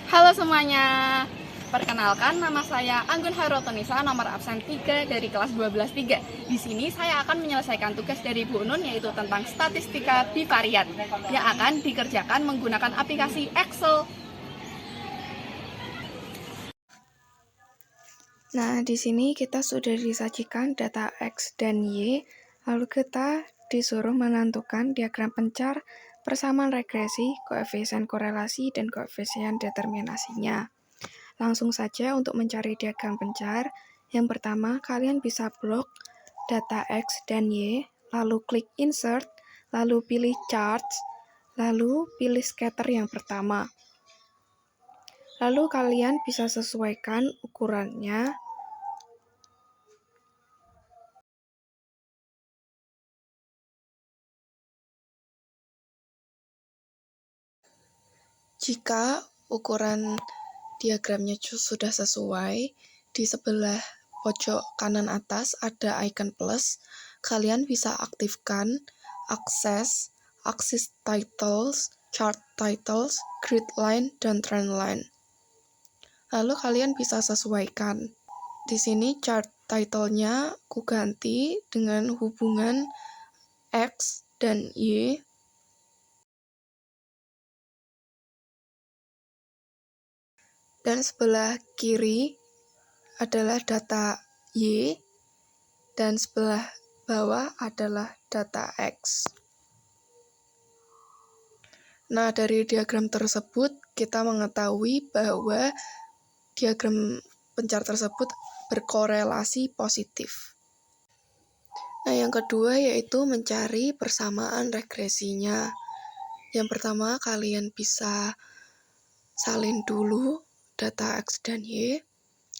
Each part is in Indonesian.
Halo semuanya, perkenalkan nama saya Anggun Harotonisa, nomor absen 3 dari kelas 12-3. Di sini saya akan menyelesaikan tugas dari Bu Nun, yaitu tentang statistika bivariat yang akan dikerjakan menggunakan aplikasi Excel. Nah, di sini kita sudah disajikan data X dan Y, lalu kita disuruh menentukan diagram pencar, persamaan regresi, koefisien korelasi, dan koefisien determinasinya. Langsung saja untuk mencari diagram pencar, yang pertama kalian bisa blok data X dan Y, lalu klik Insert, lalu pilih Charts, lalu pilih Scatter yang pertama. Lalu kalian bisa sesuaikan ukurannya. Jika ukuran diagramnya sudah sesuai, di sebelah pojok kanan atas ada icon plus. Kalian bisa aktifkan akses axis titles, chart titles, grid line, dan trend line. Lalu kalian bisa sesuaikan. Di sini chart title-nya ku ganti dengan hubungan X dan Y. Dan sebelah kiri adalah data Y, dan sebelah bawah adalah data X. Nah, dari diagram tersebut, kita mengetahui bahwa diagram pencar tersebut berkorelasi positif. Nah, yang kedua yaitu mencari persamaan regresinya. Yang pertama, kalian bisa salin dulu data X dan Y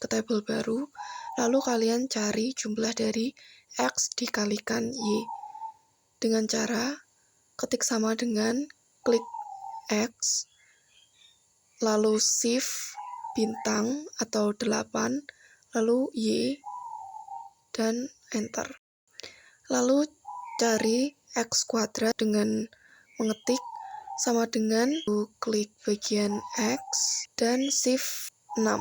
ke tabel baru, lalu kalian cari jumlah dari X dikalikan Y dengan cara ketik sama dengan klik X, lalu shift bintang atau 8, lalu Y, dan enter. Lalu cari X kuadrat dengan mengetik sama dengan klik bagian X dan shift 6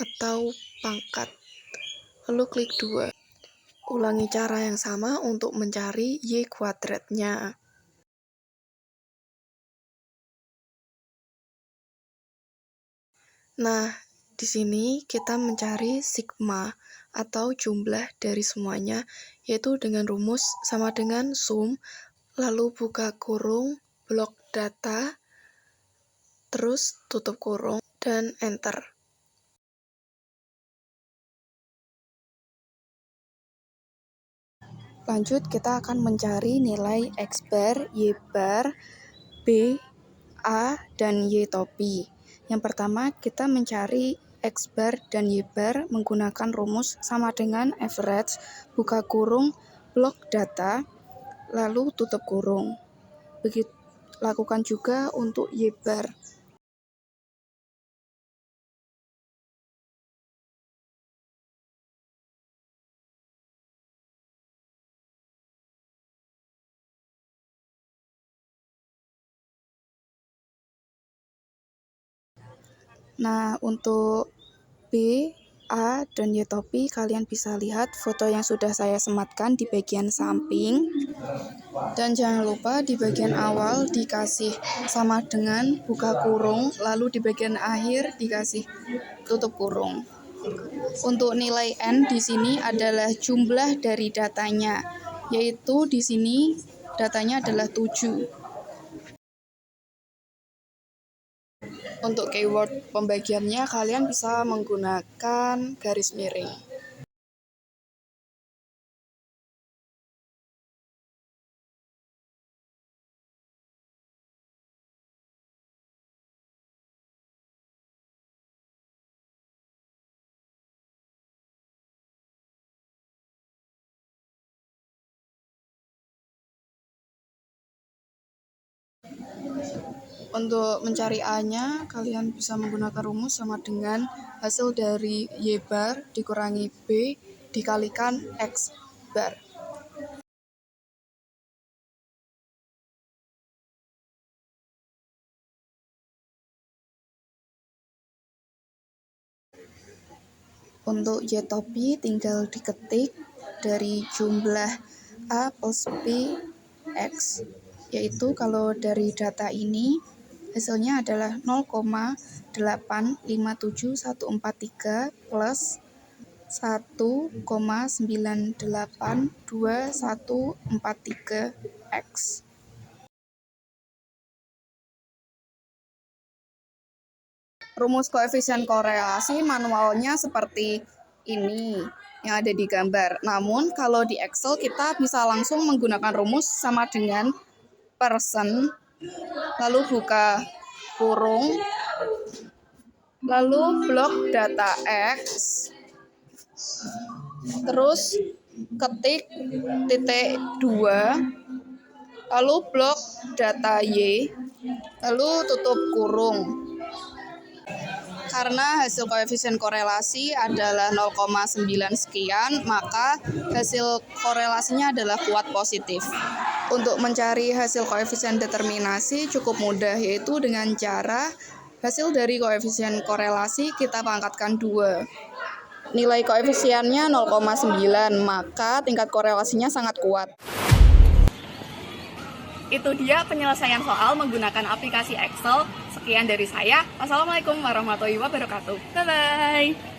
atau pangkat, lalu klik 2. Ulangi cara yang sama untuk mencari Y kuadratnya. Nah, di sini kita mencari sigma atau jumlah dari semuanya, yaitu dengan rumus sama dengan sum, lalu buka kurung, blok data, terus tutup kurung, dan enter. Lanjut, kita akan mencari nilai X bar, Y bar, B, A, dan Y topi. Yang pertama, kita mencari X bar dan Y bar menggunakan rumus sama dengan average, buka kurung, blok data, lalu tutup kurung. Begitu lakukan juga untuk Y bar. Nah, untuk B, A, dan Y topi, kalian bisa lihat foto yang sudah saya sematkan di bagian samping. Dan jangan lupa di bagian awal dikasih sama dengan buka kurung, lalu di bagian akhir dikasih tutup kurung. Untuk nilai N di sini adalah jumlah dari datanya, yaitu di sini datanya adalah 7. Untuk keyword pembagiannya kalian bisa menggunakan garis miring. Untuk mencari A-nya, kalian bisa menggunakan rumus sama dengan hasil dari Y bar dikurangi B dikalikan X bar. Untuk Y topi tinggal diketik dari jumlah A plus B X, yaitu kalau dari data ini hasilnya adalah 0,857143 plus 1,982143 X. Rumus koefisien korelasi manualnya seperti ini yang ada di gambar. Namun kalau di Excel kita bisa langsung menggunakan rumus sama dengan persen, lalu buka kurung, lalu blok data X, terus ketik titik 2, lalu blok data Y, lalu tutup kurung. Karena hasil koefisien korelasi adalah 0,9 sekian, maka hasil korelasinya adalah kuat positif. Untuk mencari hasil koefisien determinasi cukup mudah, yaitu dengan cara hasil dari koefisien korelasi kita pangkatkan 2. Nilai koefisiennya 0,9, maka tingkat korelasinya sangat kuat. Itu dia penyelesaian soal menggunakan aplikasi Excel. Sekian dari saya. Wassalamualaikum warahmatullahi wabarakatuh. Bye-bye.